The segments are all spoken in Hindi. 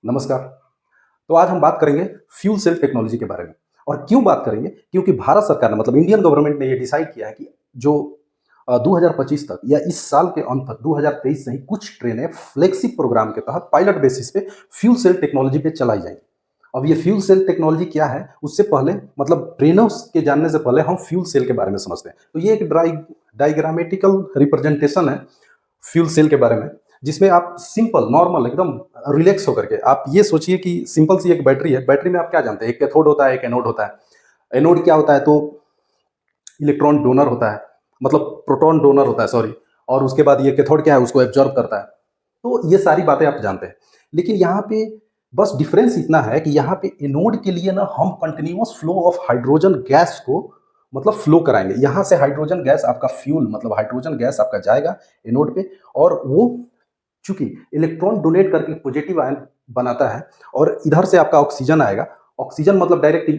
नमस्कार। तो आज हम बात करेंगे फ्यूल सेल टेक्नोलॉजी के बारे में। और क्यों बात करेंगे? क्योंकि भारत सरकार ने मतलब इंडियन गवर्नमेंट ने ये डिसाइड किया है कि जो 2025 तक या इस साल के अंत तक 2023 से ही कुछ ट्रेनें फ्लेगशिप प्रोग्राम के तहत पायलट बेसिस पे फ्यूल सेल टेक्नोलॉजी पे चलाई जाएंगी। अब ये फ्यूल सेल टेक्नोलॉजी क्या है, उससे पहले मतलब ट्रेनों के जानने से पहले हम फ्यूल सेल के बारे में समझते हैं। तो ये एक डायग्रामेटिकल रिप्रेजेंटेशन है फ्यूल सेल के बारे में, जिसमें आप सिंपल नॉर्मल एकदम रिलैक्स होकर के आप ये सोचिए कि सिंपल सी एक बैटरी है। बैटरी में आप क्या जानते हैं? एक कैथोड होता है, एक एनोड होता है। एनोड क्या होता है? तो इलेक्ट्रॉन डोनर होता है, मतलब प्रोटॉन डोनर होता है, सॉरी। और उसके बाद ये कैथोड क्या है, उसको एब्जॉर्ब करता है। तो ये सारी बातें आप जानते हैं। लेकिन यहाँ पे बस डिफरेंस इतना है कि यहाँ पे एनोड के लिए ना हम continuous flow of hydrogen gas को मतलब फ्लो कराएंगे। यहाँ से हाइड्रोजन गैस आपका फ्यूल मतलब हाइड्रोजन गैस आपका जाएगा एनोड पे, और वो चूंकि इलेक्ट्रॉन डोनेट करके पॉजिटिव आयन बनाता है, और इधर से आपका ऑक्सीजन आएगा। ऑक्सीजन मतलब डायरेक्ट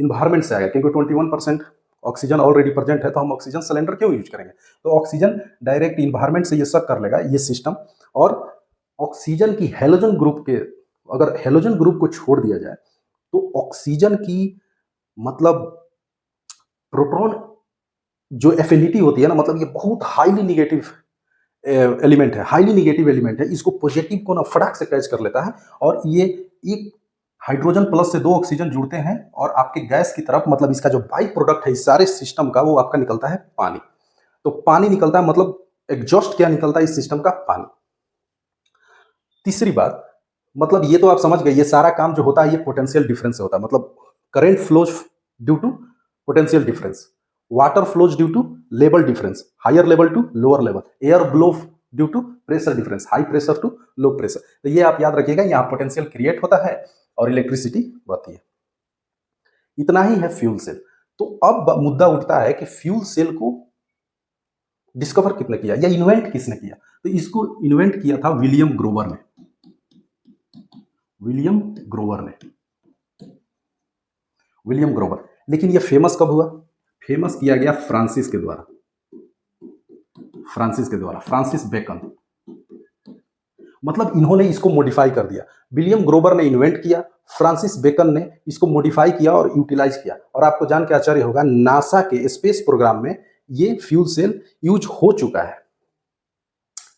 इन्वायरमेंट से आएगा, क्योंकि 21% ऑक्सीजन ऑलरेडी प्रेजेंट है, तो हम ऑक्सीजन सिलेंडर क्यों यूज करेंगे? तो ऑक्सीजन डायरेक्ट इन्वायरमेंट से ये सब कर लेगा ये सिस्टम। और ऑक्सीजन की हेलोजन ग्रुप के, अगर हेलोजन ग्रुप को छोड़ दिया जाए तो ऑक्सीजन की मतलब प्रोटॉन जो एफिनिटी होती है ना, मतलब ये बहुत हाईली निगेटिव एलिमेंट है, हाईली निगेटिव एलिमेंट है। इसको पॉजिटिव को ना फटाक से कैच कर लेता है, और ये एक हाइड्रोजन प्लस से दो ऑक्सीजन जुड़ते हैं और आपके गैस की तरफ, मतलब इसका जो बाई प्रोडक्ट है इस सारे सिस्टम का, वो आपका निकलता है पानी। तो पानी निकलता है, मतलब एग्जॉस्ट क्या निकलता है इस सिस्टम का? पानी। तीसरी बात, मतलब ये तो आप समझ गए, ये सारा काम जो होता है ये पोटेंशियल डिफरेंस से होता है। मतलब current flows due to potential difference, water flows due to level difference, higher level to lower level, air blow due to pressure difference, high pressure to low pressure. तो ये आप याद रखिएगा, यहाँ पोटेंशियल क्रिएट होता है और इलेक्ट्रिसिटी बहती है। इतना ही है फ्यूल सेल। तो अब मुद्दा उठता है कि फ्यूल सेल को डिस्कवर किसने किया या इन्वेंट किसने किया? तो इसको इन्वेंट किया था विलियम ग्रोवर ने। विलियम ग्रोवर ने, विलियम ग्रोवर। लेकिन ये फेमस कब हुआ? फेमस किया गया फ्रांसिस के द्वारा, फ्रांसिस के द्वारा, फ्रांसिस बेकन। मतलब इन्होंने इसको मॉडिफाई कर दिया। विलियम ग्रोवर ने इन्वेंट किया, फ्रांसिस बेकन ने इसको मॉडिफाई किया और यूटिलाइज किया। और आपको जान के आश्चर्य होगा, नासा के स्पेस प्रोग्राम में ये फ्यूल सेल यूज हो चुका है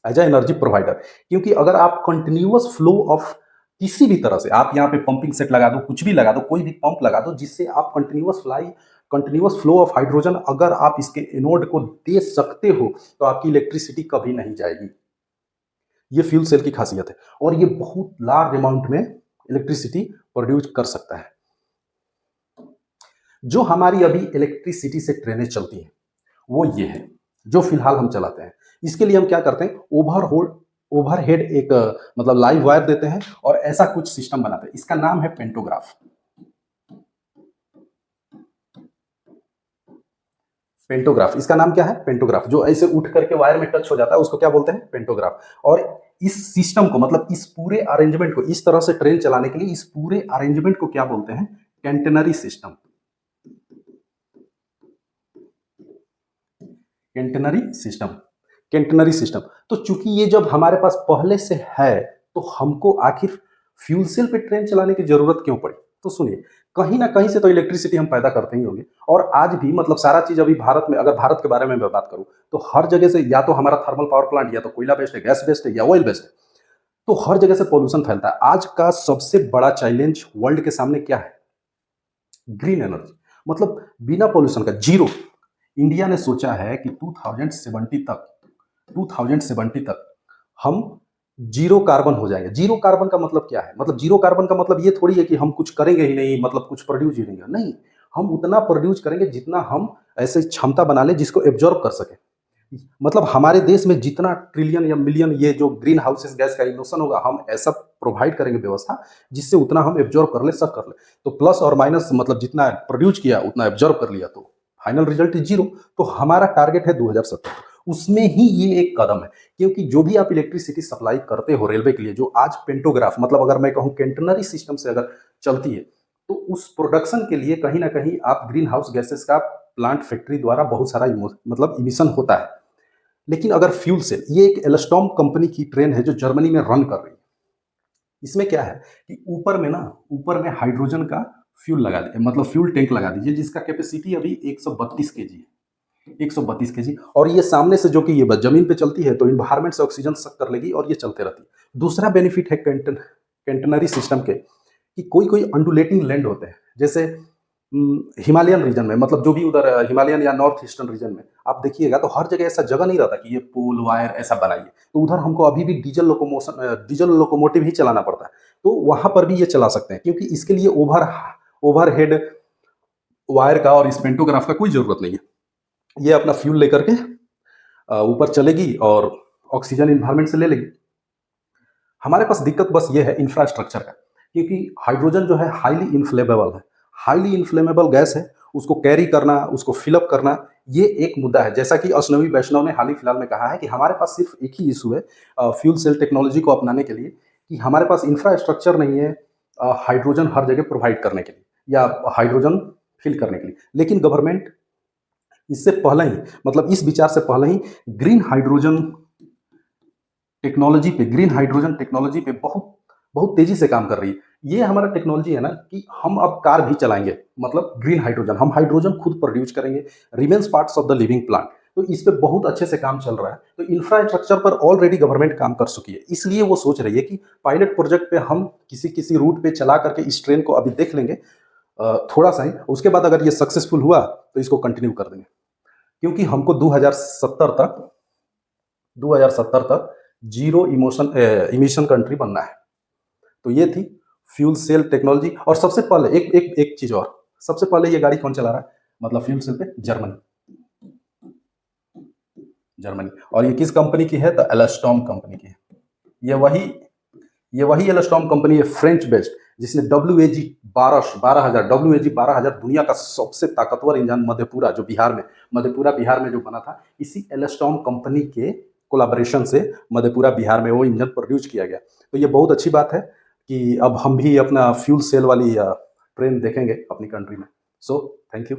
एज ए एनर्जी प्रोवाइडर। क्योंकि अगर आप कंटिन्यूअस फ्लो ऑफ किसी भी तरह से, आप यहाँ पे पंपिंग सेट लगा दो, कुछ भी लगा दो, कोई भी पंप लगा दो, जिससे आप कंटिन्यूअस फ्लो ऑफ हाइड्रोजन अगर आप इसके एनोड को दे सकते हो, तो आपकी इलेक्ट्रिसिटी कभी नहीं जाएगी। ये फ्यूल सेल की खासियत है, और ये बहुत लार्ज अमाउंट में इलेक्ट्रिसिटी प्रोड्यूस कर सकता है। जो हमारी अभी इलेक्ट्रिसिटी से ट्रेनें चलती हैं वो ये है, जो फिलहाल हम चलाते हैं। इसके लिए हम क्या करते हैं? ओवरहेड एक मतलब लाइव वायर देते हैं और ऐसा कुछ सिस्टम बनाते हैं। इसका नाम है पेंटोग्राफ। पेंटोग्राफ, इसका नाम क्या है? पेंटोग्राफ। जो ऐसे उठ करके वायर में टच हो जाता है उसको क्या बोलते हैं? पेंटोग्राफ। और इस सिस्टम को, मतलब इस पूरे अरेंजमेंट को, इस तरह से ट्रेन चलाने के लिए इस पूरे अरेंजमेंट को क्या बोलते हैं? Catenary system. Catenary system, catenary system. तो चूंकि ये जब हमारे पास पहले से है, तो हमको आखिर फ्यूल सेल पे ट्रेन चलाने की जरूरत क्यों पड़ी? तो सुनिए, कहीं ना कहीं से तो इलेक्ट्रिसिटी हम पैदा करते ही होंगे। और आज भी मतलब सारा चीज अभी भारत में, अगर भारत के बारे में मैं बात करूं, तो हर जगह से या तो हमारा थर्मल पावर प्लांट, या तो कोयला बेस्ड है, गैस बेस्ड है, या ऑयल बेस्ड है। तो हर जगह से पोल्यूशन फैलता है। आज का सबसे बड़ा चैलेंज वर्ल्ड के सामने क्या है? ग्रीन एनर्जी, मतलब बिना पोल्यूशन का, जीरो। इंडिया ने सोचा है कि 2070 तक हम जीरो कार्बन हो जाएंगे। जीरो कार्बन का मतलब क्या है? मतलब जीरो कार्बन का मतलब ये थोड़ी है कि हम कुछ करेंगे ही नहीं, मतलब कुछ प्रोड्यूस ही नहीं, नहीं। हम उतना प्रोड्यूस करेंगे जितना हम ऐसे क्षमता बना ले जिसको एब्जॉर्ब कर सके। मतलब हमारे देश में जितना ट्रिलियन या मिलियन ये जो ग्रीन हाउसेस गैस का इमिशन होगा, हम ऐसा प्रोवाइड करेंगे व्यवस्था जिससे उतना हम एब्जॉर्ब कर ले, सब कर ले। तो प्लस और माइनस, मतलब जितना प्रोड्यूस किया उतना एब्जॉर्ब कर लिया, तो फाइनल रिजल्ट इज जीरो। तो हमारा टारगेट है 2070, उसमें ही ये एक कदम है। क्योंकि जो भी आप इलेक्ट्रिसिटी सप्लाई करते हो रेलवे के लिए, जो आज पेंटोग्राफ, मतलब अगर मैं कहूँ कैंटेनरी सिस्टम से अगर चलती है, तो उस प्रोडक्शन के लिए कहीं ना कहीं आप ग्रीन हाउस गैसेस का प्लांट फैक्ट्री द्वारा बहुत सारा मतलब इमिशन होता है। लेकिन अगर फ्यूल सेल, ये एक एल्स्टॉम कंपनी की ट्रेन है जो जर्मनी में रन कर रही है। इसमें क्या है कि ऊपर में हाइड्रोजन का फ्यूल लगा दिया, मतलब फ्यूल टैंक लगा दीजिए, जिसका कैपेसिटी अभी 132 केजी है, 132 केजी। और ये सामने से जो कि ये जमीन पे चलती है तो इन्वायरमेंट से ऑक्सीजन सक कर लेगी और ये चलते रहती है। दूसरा बेनिफिट है कैंटेनरी सिस्टम के, कि कोई कोई अंडुलेटिंग लैंड होते हैं, जैसे हिमालयन रीजन में, मतलब जो भी उधर हिमालयन या नॉर्थ ईस्टर्न रीजन में आप देखिएगा तो हर जगह ऐसा जगह नहीं रहता कि ये पोल वायर ऐसा बनाइए, तो उधर हमको अभी भी डीजल लोकोमोटिव ही चलाना पड़ता है। तो वहां पर भी ये चला सकते हैं, क्योंकि इसके लिए ओवरहेड वायर का और स्पेंटोग्राफ का कोई जरूरत नहीं है। ये अपना फ्यूल लेकर के ऊपर चलेगी और ऑक्सीजन इन्वायरमेंट से ले लेगी। हमारे पास दिक्कत बस ये है इंफ्रास्ट्रक्चर का, क्योंकि हाइड्रोजन जो है हाईली इन्फ्लेमेबल गैस है, उसको कैरी करना, उसको फिलअप करना, ये एक मुद्दा है। जैसा कि अश्नवी वैष्णव ने हाल ही फिलहाल में कहा है कि हमारे पास सिर्फ एक ही इशू है फ्यूल सेल टेक्नोलॉजी को अपनाने के लिए, कि हमारे पास इंफ्रास्ट्रक्चर नहीं है हाइड्रोजन हर जगह प्रोवाइड करने के लिए या हाइड्रोजन फिल करने के लिए। लेकिन गवर्नमेंट इससे पहले ही, मतलब इस विचार से पहले ही ग्रीन हाइड्रोजन टेक्नोलॉजी पे बहुत बहुत तेजी से काम कर रही है। ये हमारा टेक्नोलॉजी है ना कि हम अब कार भी चलाएंगे, मतलब ग्रीन हाइड्रोजन, हम हाइड्रोजन खुद प्रोड्यूस करेंगे, remains parts of the living plant. तो इस पे बहुत अच्छे से काम चल रहा है। तो इंफ्रास्ट्रक्चर पर ऑलरेडी गवर्नमेंट काम कर चुकी है, इसलिए वो सोच रही है कि पायलट प्रोजेक्ट पे हम किसी किसी रूट पे चला करके इस ट्रेन को अभी देख लेंगे थोड़ा सा ही, उसके बाद अगर ये सक्सेसफुल हुआ तो इसको कंटिन्यू कर देंगे। क्योंकि हमको 2070 तक जीरो इमिशन कंट्री बनना है। तो ये थी फ्यूल सेल टेक्नोलॉजी। और सबसे पहले एक चीज और, सबसे पहले ये गाड़ी कौन चला रहा है, मतलब फ्यूल सेल पे? जर्मनी। और ये किस कंपनी की है? तो एलस्टॉम कंपनी की है। ये वही एलस्टॉम कंपनी है, फ्रेंच बेस्ड, जिसने WAG 12,000 दुनिया का सबसे ताकतवर इंजन मधेपुरा बिहार में जो बना था, इसी एलस्टॉम कंपनी के कोलैबोरेशन से मधेपुरा बिहार में वो इंजन प्रोड्यूस किया गया। तो ये बहुत अच्छी बात है कि अब हम भी अपना फ्यूल सेल वाली ट्रेन देखेंगे अपनी कंट्री में। So thank you.